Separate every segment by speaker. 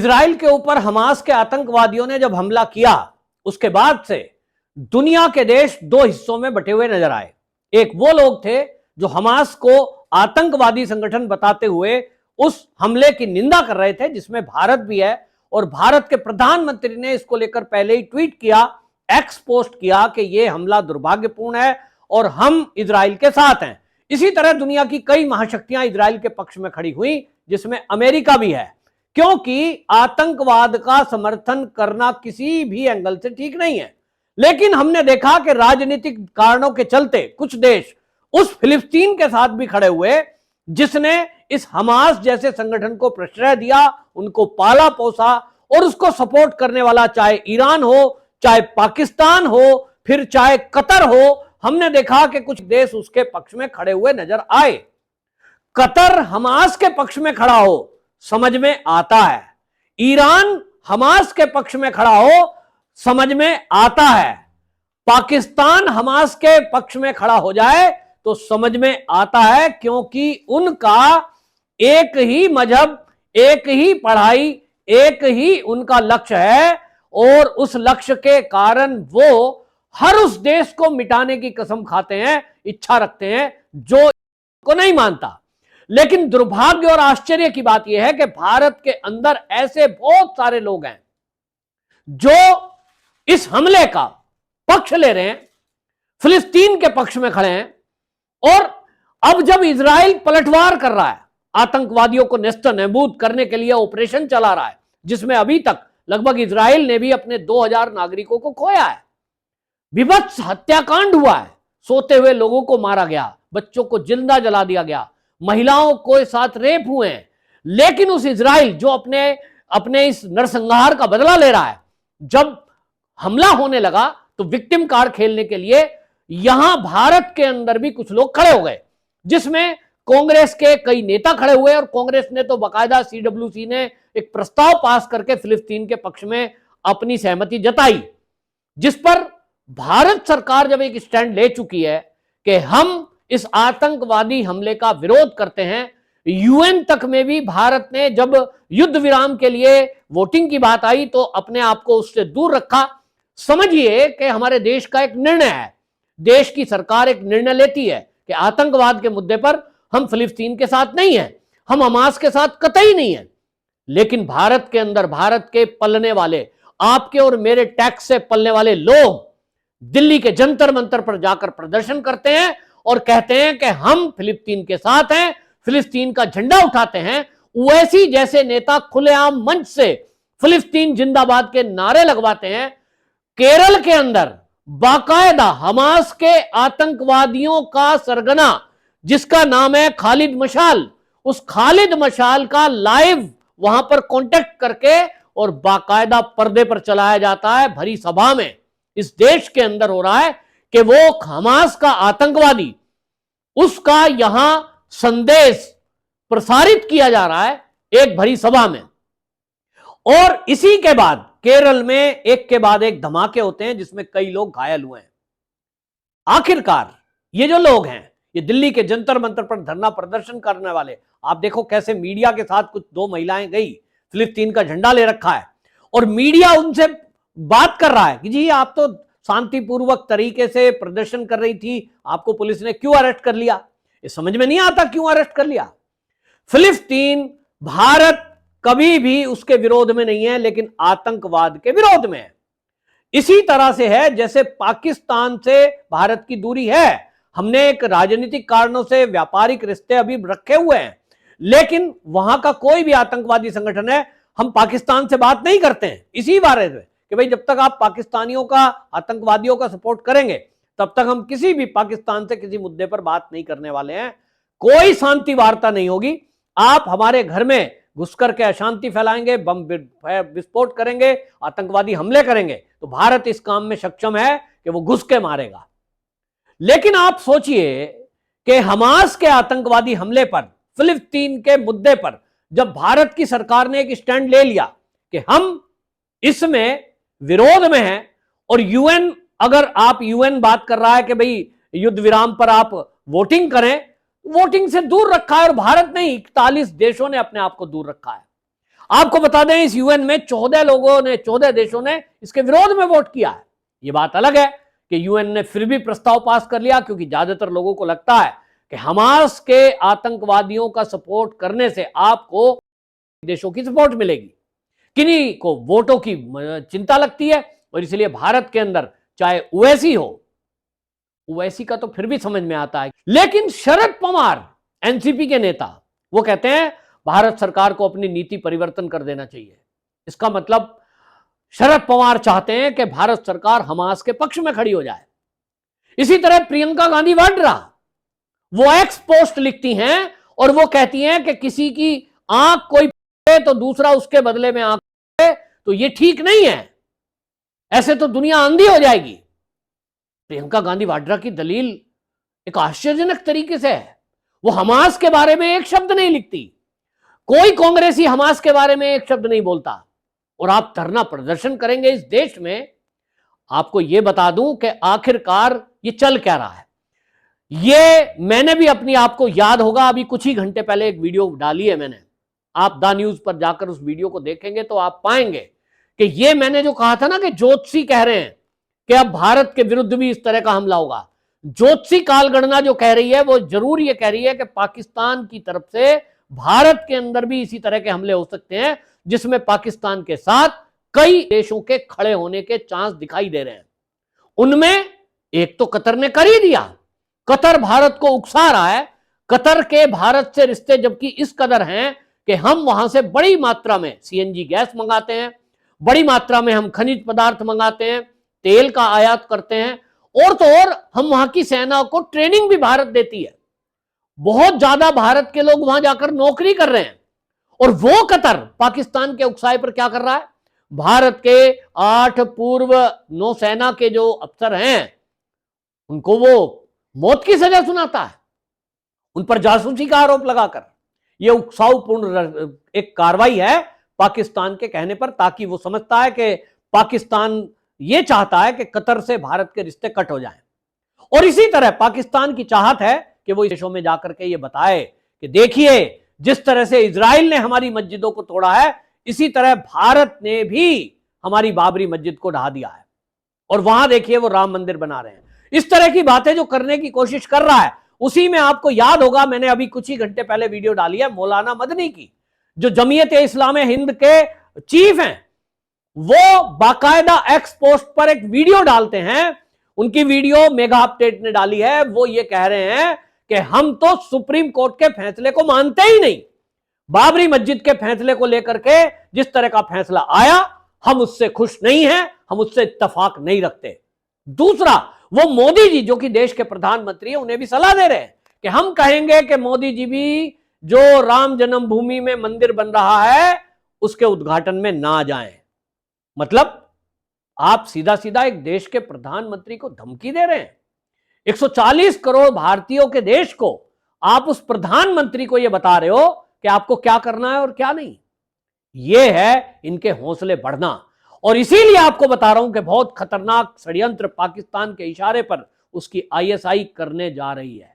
Speaker 1: Israel के ऊपर Hamas के आतंकवादियों ने जब हमला किया उसके बाद से दुनिया के देश दो हिस्सों में बटे हुए नजर आए। एक वो लोग थे जो हमास को आतंकवादी संगठन बताते हुए उस हमले की निंदा कर रहे थे, जिसमें भारत भी है, और भारत के प्रधानमंत्री ने इसको लेकर पहले ही ट्वीट किया, एक्स पोस्ट किया कि यह हमला दुर्भाग्यपूर्ण है और हम इजराइल के साथ हैं। इसी तरह दुनिया की कई महाशक्तियां इजराइल के पक्ष में खड़ी हुई, जिसमें अमेरिका भी है, क्योंकि आतंकवाद का समर्थन करना किसी भी एंगल से ठीक नहीं है। लेकिन हमने देखा कि राजनीतिक कारणों के चलते कुछ देश उस फिलिस्तीन के साथ भी खड़े हुए जिसने इस हमास जैसे संगठन को प्रश्रय दिया, उनको पाला पोसा, और उसको सपोर्ट करने वाला चाहे ईरान हो, चाहे पाकिस्तान हो, फिर चाहे कतर हो। हमने देखा कि कुछ देश उसके पक्ष में खड़े हुए नजर आए। कतर हमास के पक्ष में खड़ा हो समझ में आता है, ईरान हमास के पक्ष में खड़ा हो समझ में आता है, पाकिस्तान हमास के पक्ष में खड़ा हो जाए तो समझ में आता है, क्योंकि उनका एक ही मजहब, एक ही पढ़ाई, एक ही उनका लक्ष्य है, और उस लक्ष्य के कारण वो हर उस देश को मिटाने की कसम खाते हैं, इच्छा रखते हैं जो को नहीं मानता। लेकिन दुर्भाग्य और आश्चर्य की बात यह है कि भारत के अंदर ऐसे बहुत सारे लोग हैं जो इस हमले का पक्ष ले रहे हैं, फिलिस्तीन के पक्ष में खड़े हैं, और अब जब इजराइल पलटवार कर रहा है, आतंकवादियों को नेस्तनाबूद करने के लिए ऑपरेशन चला रहा है, जिसमें अभी तक लगभग इजराइल ने भी अपने 2000 नागरिकों को खोया है, विभत्स हत्याकांड हुआ है, सोते हुए लोगों को मारा गया, बच्चों को जिंदा जला दिया गया, महिलाओं को साथ रेप हुए हैं। लेकिन उस इजराइल जो अपने इस नरसंहार का बदला ले रहा है, जब हमला होने लगा तो विक्टिम कार्ड खेलने के लिए यहां भारत के अंदर भी कुछ लोग खड़े हो गए, जिसमें कांग्रेस के कई नेता खड़े हुए, और कांग्रेस ने तो बाकायदा CWC ने एक प्रस्ताव पास करके फिलिस्तीन के पक्ष में अपनी सहमति जताई, जिस पर भारत सरकार जब एक स्टैंड ले चुकी है कि हम इस आतंकवादी हमले का विरोध करते हैं। UN तक में भी भारत ने जब युद्ध विराम के लिए वोटिंग की बात आई तो अपने आप को उससे दूर रखा। समझिए कि हमारे देश का एक निर्णय है, देश की सरकार एक निर्णय लेती है कि आतंकवाद के मुद्दे पर हम फिलिस्तीन के साथ नहीं हैं, हम हमास के साथ कतई नहीं हैं। लेकिन भारत के अंदर भारत के पलने वाले, आपके और मेरे टैक्स से पलने वाले लोग दिल्ली के जंतर मंतर पर जाकर प्रदर्शन करते हैं और कहते हैं कि हम फिलिस्तीन के साथ हैं, फिलिस्तीन का झंडा उठाते हैं। वैसी जैसे नेता खुलेआम मंच से फिलिस्तीन जिंदाबाद के नारे लगवाते हैं। केरल के अंदर बाकायदा हमास के आतंकवादियों का सरगना, जिसका नाम है खालिद मशाल, उस खालिद मशाल का लाइव वहां पर कांटेक्ट करके और बाकायदा पर्दे पर चलाया जाता है, भरी सभा में इस देश के अंदर हो रहा है कि वो हमास का आतंकवादी, उसका यहां संदेश प्रसारित किया जा रहा है एक भरी सभा में। और इसी के बाद केरल में एक के बाद एक धमाके होते हैं जिसमें कई लोग घायल हुए हैं। आखिरकार ये जो लोग हैं, ये दिल्ली के जंतर मंतर पर धरना प्रदर्शन करने वाले, आप देखो कैसे मीडिया के साथ कुछ दो महिलाएं गई, फिलिस्तीन का झंडा ले रखा है, और मीडिया उनसे बात कर रहा है कि जी आप तो शांतिपूर्वक तरीके से प्रदर्शन कर रही थी, आपको पुलिस ने क्यों अरेस्ट कर लिया? ये समझ में नहीं आता क्यों अरेस्ट कर लिया। फिलिस्तीन, भारत कभी भी उसके विरोध में नहीं है, लेकिन आतंकवाद के विरोध में है। इसी तरह से है जैसे पाकिस्तान से भारत की दूरी है, हमने एक राजनीतिक कारणों से व्यापारिक रिश्ते अभी रखे हुए हैं, लेकिन वहां का कोई भी आतंकवादी संगठन है, हम पाकिस्तान से बात नहीं करते हैं इसी बारे में कि भाई जब तक आप पाकिस्तानियों का, आतंकवादियों का सपोर्ट करेंगे तब तक हम किसी भी पाकिस्तान से किसी मुद्दे पर बात नहीं करने वाले हैं। कोई शांति वार्ता नहीं होगी। आप हमारे घर में घुस करके अशांति फैलाएंगे, बम विस्फोट करेंगे, आतंकवादी हमले करेंगे, तो भारत इस काम में सक्षम है कि वो घुस के मारेगा। लेकिन आप सोचिए कि हमास के आतंकवादी हमले पर, फिलिस्तीन के मुद्दे पर जब भारत की सरकार ने एक स्टैंड ले लिया कि हम इसमें विरोध में हैं, और UN, अगर आप UN बात कर रहा है कि भाई युद्ध विराम पर आप वोटिंग करें, वोटिंग से दूर रखा है, और भारत नहीं 41 देशों ने अपने आप को दूर रखा है। आपको बता दें इस यूएन में 14 देशों ने इसके विरोध में वोट किया है। यह बात अलग है कि यूएन ने फिर भी प्रस्ताव पास कर लिया, क्योंकि ज्यादातर लोगों को लगता है कि हमास के आतंकवादियों का सपोर्ट करने से आपको देशों की सपोर्ट मिलेगी। किन्हीं को वोटों की चिंता लगती है, और इसलिए भारत के अंदर चाहे ओवैसी हो, ओवैसी का तो फिर भी समझ में आता है, लेकिन शरद पवार एनसीपी के नेता वो कहते हैं भारत सरकार को अपनी नीति परिवर्तन कर देना चाहिए। इसका मतलब शरद पवार चाहते हैं कि भारत सरकार हमास के पक्ष में खड़ी हो जाए। इसी तरह प्रियंका गांधी वाड्रा वो एक्स पोस्ट लिखती हैं और वो कहती हैं कि किसी की आंख कोई तो दूसरा उसके बदले में आंख तो ये ठीक नहीं है, ऐसे तो दुनिया अंधी हो जाएगी। प्रियंका गांधी वाड्रा की दलील एक आश्चर्यजनक तरीके से है। वो हमास के बारे में एक शब्द नहीं लिखती, कोई कांग्रेसी हमास के बारे में एक शब्द नहीं बोलता, और आप धरना प्रदर्शन करेंगे इस देश में। आपको यह बता दूं कि आखिरकार ये चल क्या रहा है। ये मैंने भी अपनी आपको याद होगा, अभी कुछ ही घंटे पहले एक वीडियो डाली है मैंने, आप दा न्यूज पर जाकर उस वीडियो को देखेंगे तो आप पाएंगे कि ये मैंने जो कहा था ना कि ज्योतिषी कह रहे हैं कि अब भारत के विरुद्ध भी इस तरह का हमला होगा। ज्योतिषी कालगणना जो कह रही है वो जरूर ये कह रही है कि पाकिस्तान की तरफ से भारत के अंदर भी इसी तरह के हमले हो सकते हैं, जिसमें पाकिस्तान के साथ कई देशों के खड़े होने के चांस दिखाई दे रहे हैं। उनमें एक तो कतर ने कर ही दिया। कतर भारत को उकसा रहा है। कतर के भारत से रिश्ते जबकि इस कदर हैं कि हम वहां से बड़ी मात्रा में सीएनजी गैस मंगाते हैं, बड़ी मात्रा में हम खनिज पदार्थ मंगाते हैं, तेल का आयात करते हैं, और तो और हम वहां की सेना को ट्रेनिंग भी भारत देती है। बहुत ज्यादा भारत के लोग वहां जाकर नौकरी कर रहे हैं। और वो कतर पाकिस्तान के उकसाए पर क्या कर रहा है, भारत के 8 पूर्व नौसेना के जो अफसर हैं उनको वो मौत की सजा सुनाता है, उन पर जासूसी का आरोप लगाकर। यह उकसाऊपूर्ण एक कार्रवाई है पाकिस्तान के कहने पर, ताकि वो समझता है कि पाकिस्तान ये चाहता है कि कतर से भारत के रिश्ते कट हो जाएं। और इसी तरह पाकिस्तान की चाहत है कि वो इस देशों में जाकर के ये बताए कि देखिए जिस तरह से इजराइल ने हमारी मस्जिदों को तोड़ा है, इसी तरह भारत ने भी हमारी बाबरी मस्जिद को ढहा दिया है, और वहां देखिए वो राम मंदिर बना रहे हैं। इस तरह की बातें जो करने की कोशिश कर रहा है, उसी में आपको याद होगा मैंने अभी कुछ ही घंटे पहले वीडियो डाली है मौलाना मदनी की, जो जमीयत इस्लाम हिंद के चीफ हैं। वो बाकायदा एक्स पोस्ट पर एक वीडियो डालते हैं, उनकी वीडियो मेगा अपडेट ने डाली है। वो ये कह रहे हैं कि हम तो सुप्रीम कोर्ट के फैसले को मानते ही नहीं, बाबरी मस्जिद के फैसले को लेकर के जिस तरह का फैसला आया हम उससे खुश नहीं हैं, हम उससे इत्तेफाक नहीं रखते। दूसरा, वो मोदी जी जो कि देश के प्रधानमंत्री हैं, उन्हें भी सलाह दे रहे हैं कि हम कहेंगे कि मोदी जी भी जो राम जन्मभूमि में मंदिर बन रहा है उसके उद्घाटन में ना जाएं। मतलब आप सीधा सीधा एक देश के प्रधानमंत्री को धमकी दे रहे हैं। 140 करोड़ भारतीयों के देश को आप उस प्रधानमंत्री को यह बता रहे हो कि आपको क्या करना है और क्या नहीं। यह है इनके हौसले बढ़ना। और इसीलिए आपको बता रहा हूं कि बहुत खतरनाक षड्यंत्र पाकिस्तान के इशारे पर उसकी आईएसआई करने जा रही है,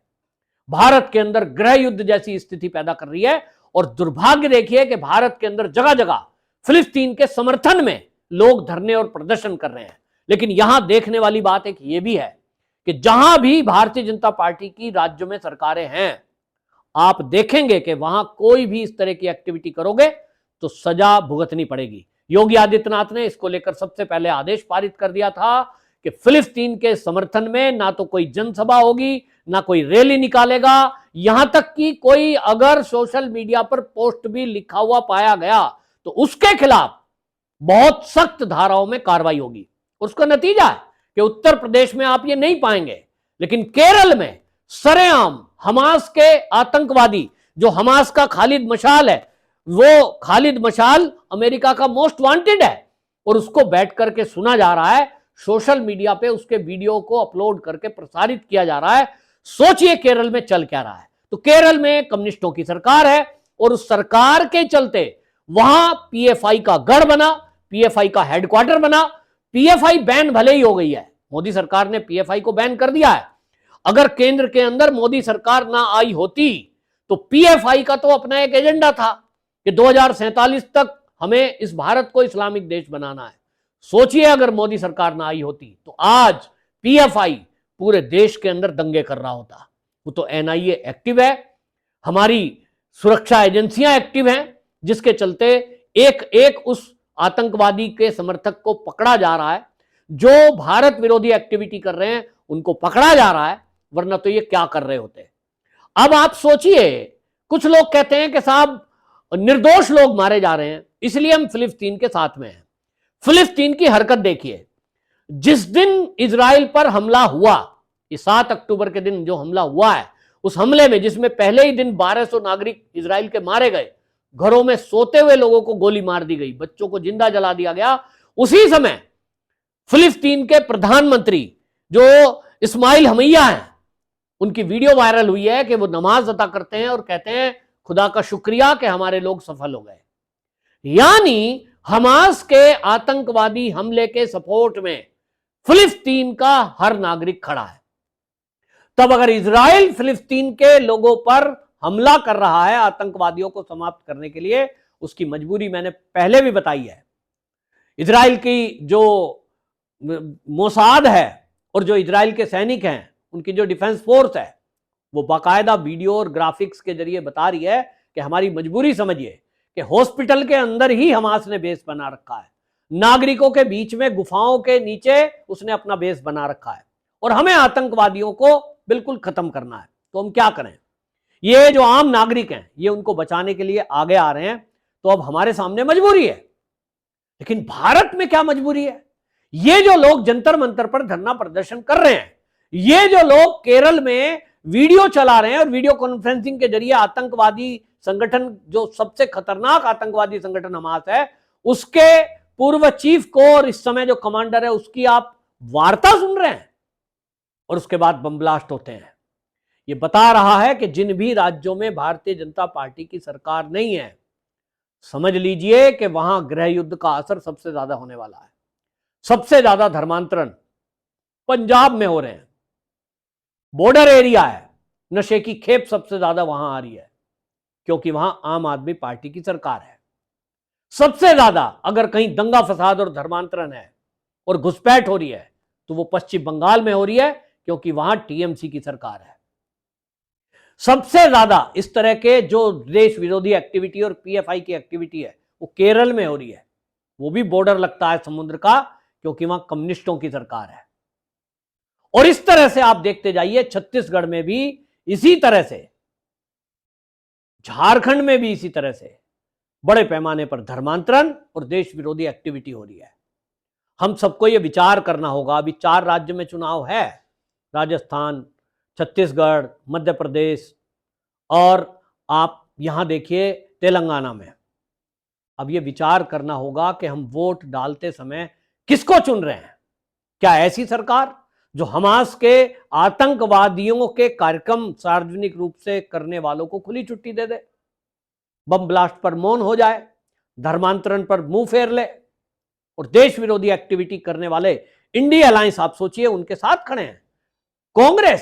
Speaker 1: भारत के अंदर गृह युद्ध जैसी स्थिति पैदा कर रही है। और दुर्भाग्य देखिए कि भारत के अंदर जगह जगह फिलिस्तीन के समर्थन में लोग धरने और प्रदर्शन कर रहे हैं। लेकिन यहां देखने वाली बात एक ये भी है कि जहां भी भारतीय जनता पार्टी की राज्य में सरकारें हैं, आप देखेंगे कि वहां कोई भी इस तरह की एक्टिविटी करोगे तो सजा भुगतनी पड़ेगी। योगी आदित्यनाथ ने इसको लेकर सबसे पहले आदेश पारित कर दिया था कि फिलिस्तीन के समर्थन में ना तो कोई जनसभा होगी, ना कोई रैली निकालेगा, यहां तक कि कोई अगर सोशल मीडिया पर पोस्ट भी लिखा हुआ पाया गया तो उसके खिलाफ बहुत सख्त धाराओं में कार्रवाई होगी। उसका नतीजा है कि उत्तर प्रदेश में आप ये नहीं पाएंगे, लेकिन केरल में सरेआम हमास के आतंकवादी, जो हमास का खालिद मशाल है, वो खालिद मशाल अमेरिका का मोस्ट वांटेड है, और उसको बैठ करके सुना जा रहा है, सोशल मीडिया पे उसके वीडियो को अपलोड करके प्रसारित किया जा रहा है। सोचिए केरल में चल क्या रहा है। तो केरल में कम्युनिस्टों की सरकार है, और उस सरकार के चलते वहां पीएफआई का गढ़ बना, पीएफआई का हेडक्वार्टर बना। पीएफआई बैन भले ही हो गई है, मोदी सरकार ने पीएफआई को बैन कर दिया है। अगर केंद्र के अंदर मोदी सरकार ना आई होती तो पीएफआई का तो अपना एक एजेंडा था कि 2047 तक हमें इस भारत को इस्लामिक देश बनाना है। सोचिए अगर मोदी सरकार ना आई होती तो आज पीएफआई पूरे देश के अंदर दंगे कर रहा होता। वो तो एनआईए एक्टिव है, हमारी सुरक्षा एजेंसियां एक्टिव हैं, जिसके चलते एक एक उस आतंकवादी के समर्थक को पकड़ा जा रहा है, जो भारत विरोधी एक्टिविटी कर रहे हैं उनको पकड़ा जा रहा है, वरना तो ये क्या कर रहे होते। अब आप सोचिए, कुछ लोग कहते हैं कि साहब निर्दोष लोग मारे जा रहे हैं, इसलिए हम फिलिस्तीन के साथ में हैं। फिलिस्तीन की हरकत देखिए, जिस दिन इजराइल पर हमला हुआ, ये 7 अक्टूबर के दिन जो हमला हुआ है, उस हमले में जिसमें पहले ही दिन 1200 नागरिक इजराइल के मारे गए, घरों में सोते हुए लोगों को गोली मार दी गई, बच्चों को जिंदा जला दिया गया, उसी समय फिलिस्तीन के प्रधानमंत्री जो इस्माइल हनिया हैं, उनकी वीडियो वायरल हुई है कि वो नमाज अदा करते हैं और कहते हैं खुदा का शुक्रिया कि हमारे लोग सफल हो गए। यानी हमास के आतंकवादी हमले के सपोर्ट में फिलिस्तीन का हर नागरिक खड़ा है। तब अगर इजराइल फिलिस्तीन के लोगों पर हमला कर रहा है आतंकवादियों को समाप्त करने के लिए, उसकी मजबूरी मैंने पहले भी बताई है। इजराइल की जो मोसाद है और जो इजराइल के सैनिक हैं, उनकी जो डिफेंस फोर्स है, वो बाकायदा वीडियो और ग्राफिक्स के जरिए बता रही है कि हमारी मजबूरी समझिए कि हॉस्पिटल के अंदर ही हमास ने बेस बना रखा है, नागरिकों के बीच में गुफाओं के नीचे उसने अपना बेस बना रखा है, और हमें आतंकवादियों को बिल्कुल खत्म करना है। तो हम क्या करें? ये जो आम नागरिक हैं, ये उनको बचाने के लिए आगे आ रहे हैं, तो अब हमारे सामने मजबूरी है। लेकिन भारत में क्या मजबूरी है? ये जो लोग जंतर मंतर पर धरना प्रदर्शन कर रहे हैं, ये जो लोग केरल में वीडियो चला रहे हैं और वीडियो कॉन्फ्रेंसिंग के जरिए आतंकवादी संगठन, जो सबसे खतरनाक आतंकवादी संगठन हमास है, उसके पूर्व चीफ को और इस समय जो कमांडर है उसकी आप वार्ता सुन रहे हैं, और उसके बाद बम ब्लास्ट होते हैं। ये बता रहा है कि जिन भी राज्यों में भारतीय जनता पार्टी की सरकार नहीं है, समझ लीजिए कि वहां गृह युद्ध का असर सबसे ज्यादा होने वाला है। सबसे ज्यादा धर्मांतरण पंजाब में हो रहे हैं, बॉर्डर एरिया है, नशे की खेप सबसे ज्यादा वहां आ रही है, क्योंकि वहां आम आदमी पार्टी की सरकार है। सबसे ज्यादा अगर कहीं दंगा फसाद और धर्मांतरण है और घुसपैठ हो रही है, तो वो पश्चिम बंगाल में हो रही है, क्योंकि वहां टीएमसी की सरकार है। सबसे ज्यादा इस तरह के जो देश विरोधी एक्टिविटी और पीएफआई की एक्टिविटी है, वो केरल में हो रही है। वो भी बॉर्डर लगता है समुद्र का, क्योंकि वहां कम्युनिस्टों की सरकार है। और इस तरह से आप देखते जाइए, छत्तीसगढ़ में भी इसी तरह से, झारखंड में भी इसी तरह से बड़े पैमाने पर धर्मांतरण और देश विरोधी एक्टिविटी हो रही है। हम सबको यह विचार करना होगा। अभी 4 राज्य में चुनाव है, राजस्थान, छत्तीसगढ़, मध्य प्रदेश, और आप यहां देखिए तेलंगाना में। अब यह विचार करना होगा कि हम वोट डालते समय किसको चुन रहे हैं। क्या ऐसी सरकार जो हमास के आतंकवादियों के कार्यक्रम सार्वजनिक रूप से करने वालों को खुली छुट्टी दे दे, बम ब्लास्ट पर मौन हो जाए, धर्मांतरण पर मुंह फेर ले, और देश विरोधी एक्टिविटी करने वाले इंडिया अलायंस, आप सोचिए, उनके साथ खड़े हैं। कांग्रेस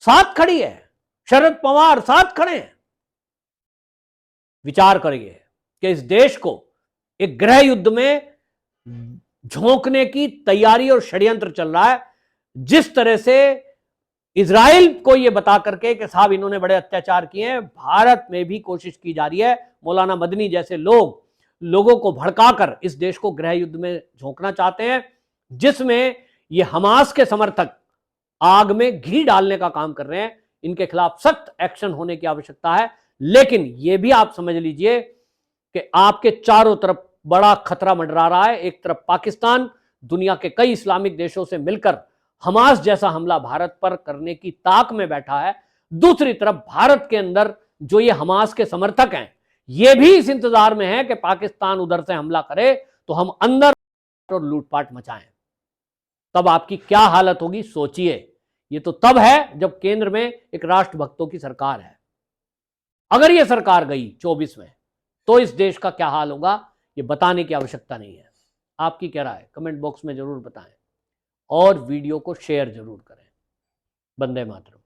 Speaker 1: साथ खड़ी है, शरद पवार साथ खड़े हैं। विचार करिए कि इस देश को एक गृह युद्ध में झोंकने की तैयारी और षड्यंत्र चल रहा है। जिस तरह से इजराइल को यह बता करके कि साहब इन्होंने बड़े अत्याचार किए हैं, भारत में भी कोशिश की जा रही है। मौलाना मदनी जैसे लोगों को भड़काकर इस देश को गृह युद्ध में झोंकना चाहते हैं, जिसमें ये हमास के समर्थक आग में घी डालने का काम कर रहे हैं। इनके खिलाफ सख्त एक्शन होने की आवश्यकता है। लेकिन यह भी आप समझ लीजिए कि आपके चारों तरफ बड़ा खतरा मंडरा रहा है। एक तरफ पाकिस्तान दुनिया के कई इस्लामिक देशों से मिलकर हमास जैसा हमला भारत पर करने की ताक में बैठा है। दूसरी तरफ भारत के अंदर जो ये हमास के समर्थक हैं, ये भी इस इंतजार में है कि पाकिस्तान उधर से हमला करे तो हम अंदर और लूटपाट मचाएं। तब आपकी क्या हालत होगी सोचिए। ये तो तब है जब केंद्र में एक राष्ट्रभक्तों की सरकार है। अगर ये सरकार गई 24 में, तो इस देश का क्या हाल होगा, ये बताने की आवश्यकता नहीं है। आपकी क्या राय है कमेंट बॉक्स में जरूर बताएं, और वीडियो को शेयर जरूर करें। वंदे मातरम।